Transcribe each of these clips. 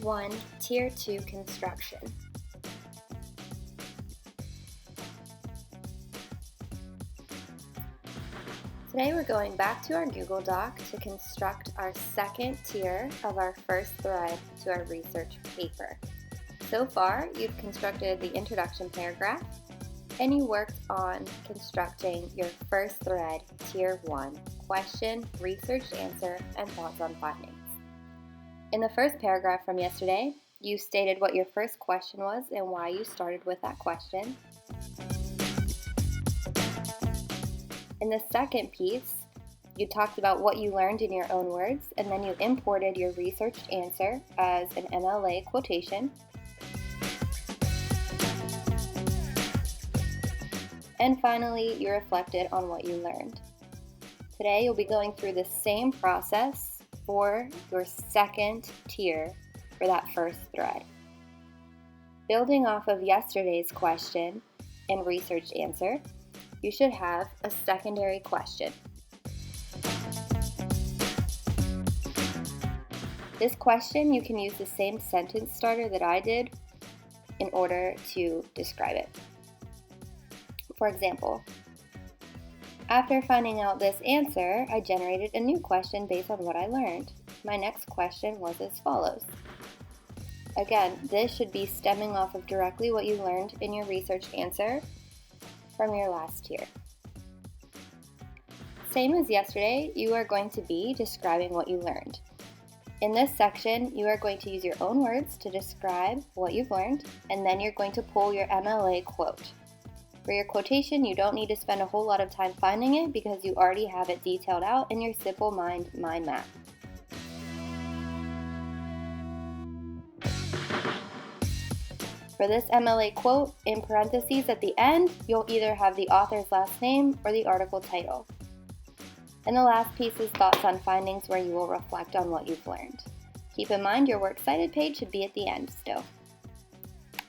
1, Tier 2 Construction. Today we're going back to our Google Doc to construct our second tier of our first thread to our research paper. So far, you've constructed the introduction paragraph, and you worked on constructing your first thread, Tier 1, question, research answer, and thoughts on findings. In the first paragraph from yesterday, you stated what your first question was and why you started with that question. In the second piece, you talked about what you learned in your own words, and then you imported your researched answer as an MLA quotation. And finally, you reflected on what you learned. Today, you'll be going through the same process for your second tier for that first thread. Building off of yesterday's question and research answer, you should have a secondary question. This question, you can use the same sentence starter that I did in order to describe it. For example, after finding out this answer, I generated a new question based on what I learned. My next question was as follows. Again, this should be stemming off of directly what you learned in your research answer from your last tier. Same as yesterday, you are going to be describing what you learned. In this section, you are going to use your own words to describe what you've learned, and then you're going to pull your MLA quote. For your quotation, you don't need to spend a whole lot of time finding it because you already have it detailed out in your Simple mind map. For this MLA quote, in parentheses at the end, you'll either have the author's last name or the article title. And the last piece is thoughts on findings, where you will reflect on what you've learned. Keep in mind your Works Cited page should be at the end still.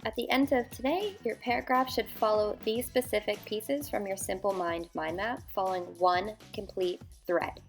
At the end of today, your paragraph should follow these specific pieces from your Simple mind map, following one complete thread.